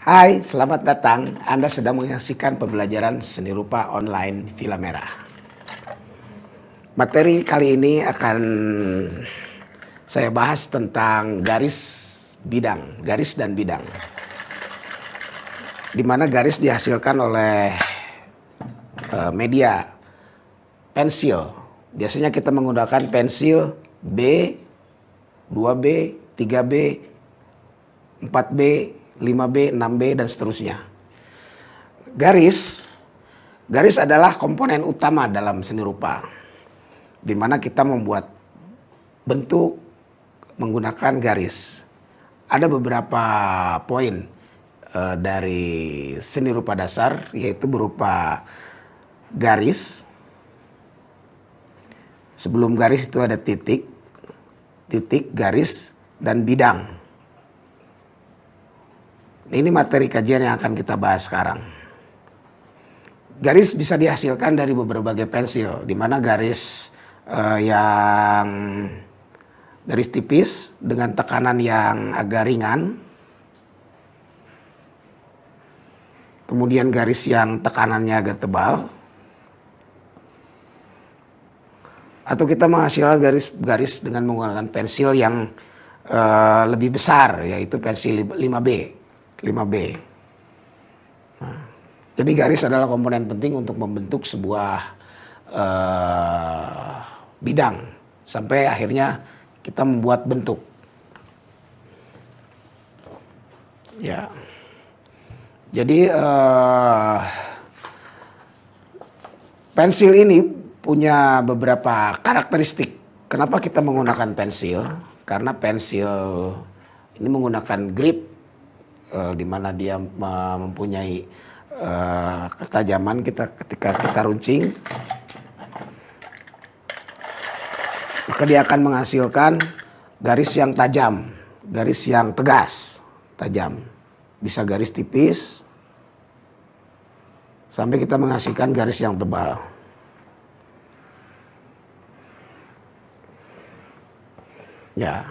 Hai, selamat datang. Anda sedang menyaksikan pembelajaran seni rupa online Villa Merah. Materi kali ini akan saya bahas tentang garis dan bidang. Di mana garis dihasilkan oleh media pensil. Biasanya kita menggunakan pensil B, 2B, 3B, 4B, 5B, 6B, dan seterusnya. Garis adalah komponen utama dalam seni rupa, di mana kita membuat bentuk menggunakan garis. Ada beberapa poin dari seni rupa dasar, yaitu berupa garis. Sebelum garis itu ada titik, garis, dan bidang. Ini materi kajian yang akan kita bahas sekarang. Garis bisa dihasilkan dari berbagai pensil, di mana garis tipis dengan tekanan yang agak ringan, kemudian garis yang tekanannya agak tebal, atau kita menghasilkan garis dengan menggunakan pensil yang lebih besar, yaitu pensil 5B. Nah, jadi garis adalah komponen penting untuk membentuk sebuah bidang sampai akhirnya kita membuat bentuk. Ya, jadi pensil ini punya beberapa karakteristik. Kenapa kita menggunakan pensil? Karena pensil ini menggunakan grip, di mana dia mempunyai ketajaman ketika kita runcing, maka dia akan menghasilkan garis yang tajam, garis yang tegas, tajam. Bisa garis tipis sampai kita menghasilkan garis yang tebal. Ya.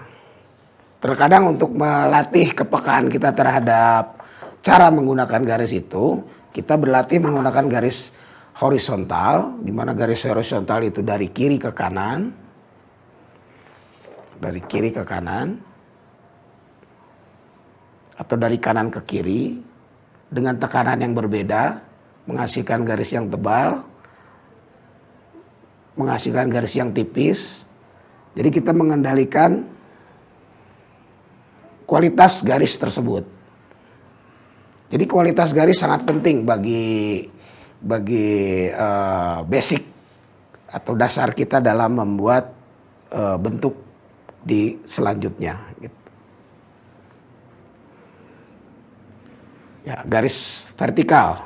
Terkadang untuk melatih kepekaan kita terhadap cara menggunakan garis itu, kita berlatih menggunakan garis horizontal, di mana garis horizontal itu dari kiri ke kanan, atau dari kanan ke kiri, dengan tekanan yang berbeda, menghasilkan garis yang tebal, menghasilkan garis yang tipis. Jadi kita mengendalikan kualitas garis tersebut. Jadi kualitas garis sangat penting bagi basic atau dasar kita dalam membuat bentuk di selanjutnya. Gitu. Ya, garis vertikal.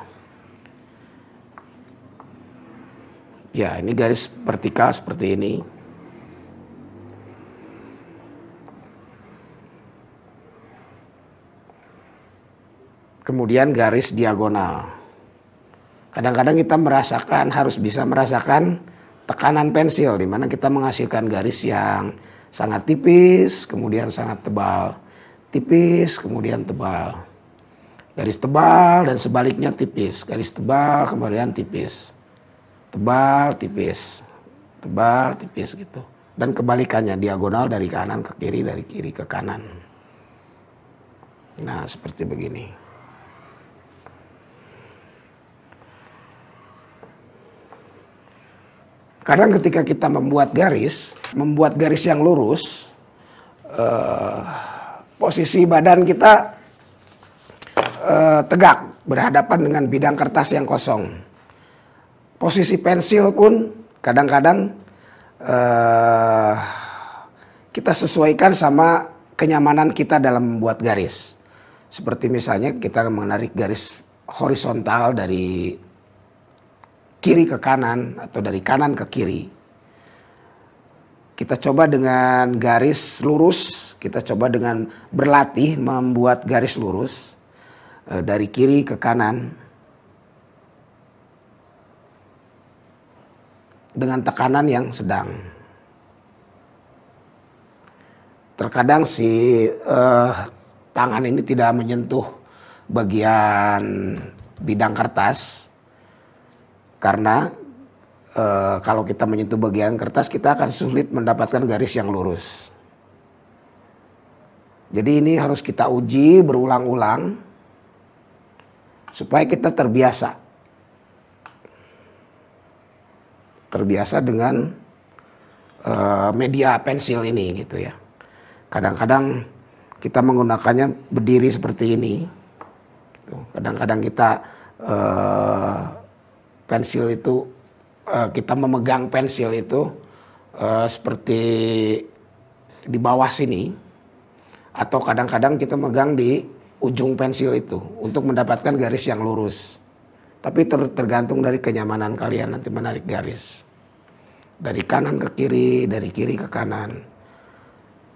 Ya, ini garis vertikal seperti ini. Kemudian garis diagonal. Kadang-kadang kita harus bisa merasakan tekanan pensil, di mana kita menghasilkan garis yang sangat tipis, kemudian sangat tebal. Tipis, kemudian tebal. Garis tebal dan sebaliknya tipis. Garis tebal, kemudian tipis. Tebal, tipis. Tebal, tipis gitu. Dan kebalikannya, diagonal dari kanan ke kiri, dari kiri ke kanan. Nah, seperti begini. Kadang ketika kita membuat garis yang lurus, posisi badan kita tegak berhadapan dengan bidang kertas yang kosong. Posisi pensil pun kadang-kadang kita sesuaikan sama kenyamanan kita dalam membuat garis. Seperti misalnya kita menarik garis horizontal dari kiri ke kanan atau dari kanan ke kiri. Kita coba dengan garis lurus, kita coba dengan berlatih membuat garis lurus dari kiri ke kanan dengan tekanan yang sedang. Terkadang tangan ini tidak menyentuh bagian bidang kertas, karena kalau kita menyentuh bagian kertas kita akan sulit mendapatkan garis yang lurus. Jadi ini harus kita uji berulang-ulang supaya kita terbiasa dengan media pensil ini gitu ya. Kadang-kadang kita menggunakannya berdiri seperti ini. Kadang-kadang kita pensil itu kita memegang pensil itu seperti di bawah sini, atau kadang-kadang kita megang di ujung pensil itu untuk mendapatkan garis yang lurus. Tapi tergantung dari kenyamanan kalian nanti menarik garis. Dari kanan ke kiri, dari kiri ke kanan.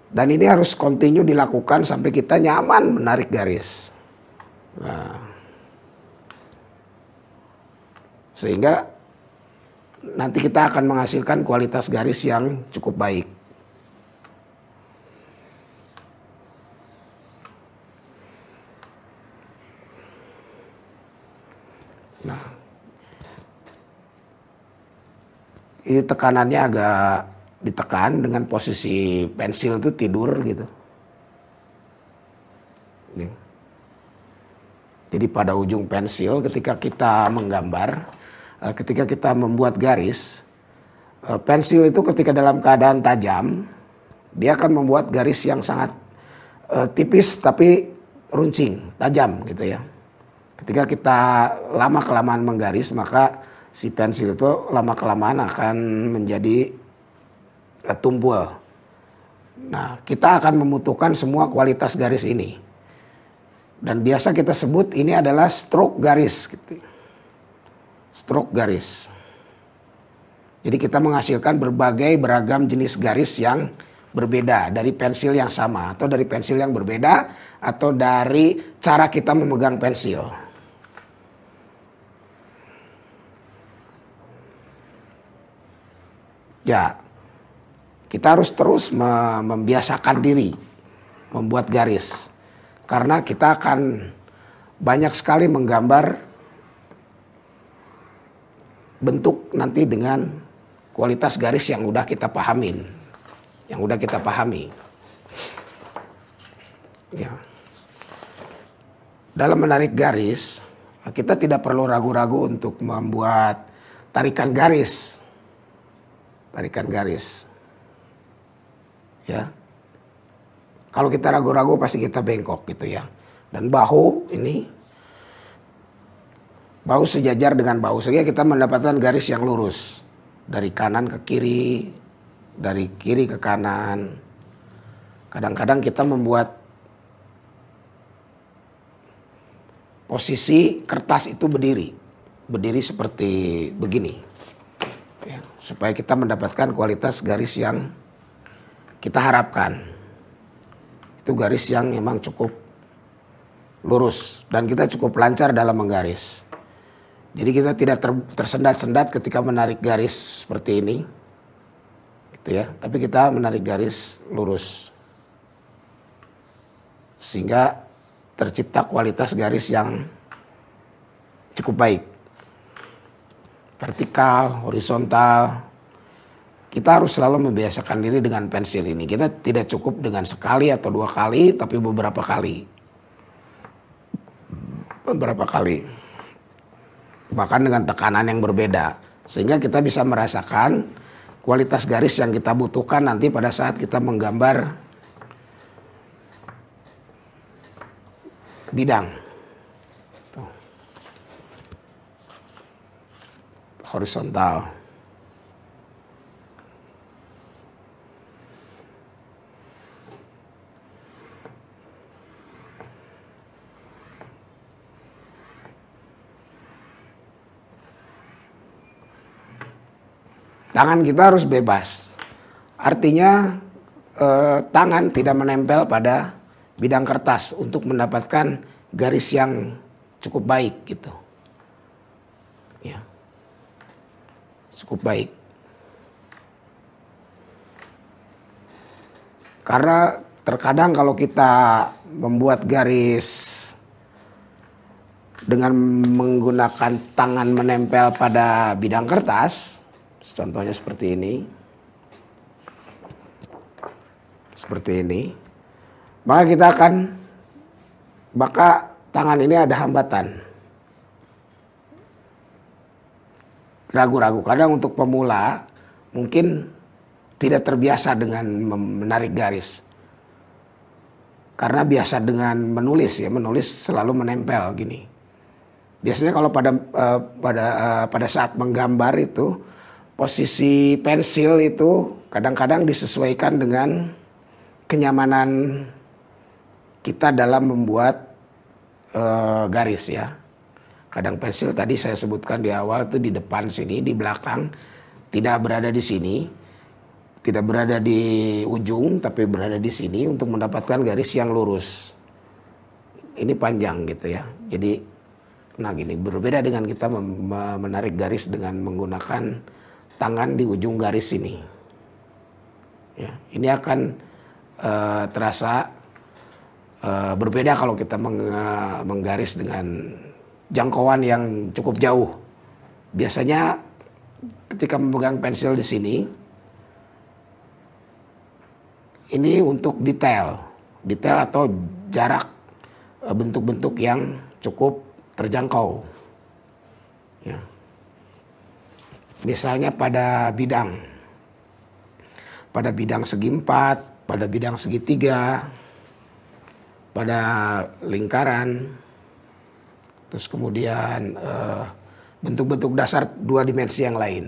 Dan ini harus continue dilakukan sampai kita nyaman menarik garis. Nah, sehingga nanti kita akan menghasilkan kualitas garis yang cukup baik. Nah, ini tekanannya agak ditekan dengan posisi pensil itu tidur gitu. Ini. Jadi pada ujung pensil ketika kita menggambar, ketika kita membuat garis, pensil itu ketika dalam keadaan tajam, dia akan membuat garis yang sangat tipis tapi runcing, tajam gitu ya. Ketika kita lama-kelamaan menggaris, maka si pensil itu lama-kelamaan akan menjadi tumpul. Nah, kita akan membutuhkan semua kualitas garis ini. Dan biasa kita sebut ini adalah stroke garis gitu. Stroke garis. Jadi kita menghasilkan berbagai beragam jenis garis yang berbeda dari pensil yang sama, atau dari pensil yang berbeda, atau dari cara kita memegang pensil. Ya, kita harus terus membiasakan diri membuat garis. Karena kita akan banyak sekali menggambar bentuk nanti dengan kualitas garis yang udah kita pahamin, yang udah kita pahami. Ya. Dalam menarik garis, kita tidak perlu ragu-ragu untuk membuat tarikan garis. Tarikan garis. Ya. Kalau kita ragu-ragu pasti kita bengkok gitu ya. Dan bahu ini, bahu sejajar dengan bahu, sehingga kita mendapatkan garis yang lurus. Dari kanan ke kiri, dari kiri ke kanan. Kadang-kadang kita membuat posisi kertas itu berdiri. Berdiri seperti begini. Ya, supaya kita mendapatkan kualitas garis yang kita harapkan. Itu garis yang memang cukup lurus dan kita cukup lancar dalam menggaris. Jadi kita tidak tersendat-sendat ketika menarik garis seperti ini, gitu ya. Tapi kita menarik garis lurus, sehingga tercipta kualitas garis yang cukup baik, vertikal, horizontal. Kita harus selalu membiasakan diri dengan pensil ini. Kita tidak cukup dengan sekali atau dua kali, tapi beberapa kali. Beberapa kali. Bahkan dengan tekanan yang berbeda. Sehingga kita bisa merasakan kualitas garis yang kita butuhkan nanti pada saat kita menggambar bidang. Tuh. Horizontal. Tangan kita harus bebas. Artinya tangan tidak menempel pada bidang kertas untuk mendapatkan garis yang cukup baik gitu. Ya. Cukup baik. Karena terkadang kalau kita membuat garis dengan menggunakan tangan menempel pada bidang kertas, contohnya seperti ini, maka tangan ini ada hambatan. Ragu-ragu, kadang untuk pemula mungkin tidak terbiasa dengan menarik garis. Karena biasa dengan menulis ya, menulis selalu menempel gini. Biasanya kalau pada saat menggambar itu, posisi pensil itu kadang-kadang disesuaikan dengan kenyamanan kita dalam membuat garis ya. Kadang pensil tadi saya sebutkan di awal itu di depan sini, di belakang, tidak berada di sini, tidak berada di ujung, tapi berada di sini untuk mendapatkan garis yang lurus. Ini panjang gitu ya. Jadi, nah gini, berbeda dengan kita menarik garis dengan menggunakan tangan di ujung garis ini. Ya, ini akan terasa berbeda kalau kita menggaris dengan jangkauan yang cukup jauh. Biasanya ketika memegang pensil di sini, ini untuk detail atau jarak bentuk-bentuk yang cukup terjangkau. Ya. Misalnya pada bidang segi 4, pada bidang segitiga, pada lingkaran, terus kemudian bentuk-bentuk dasar 2 dimensi yang lain.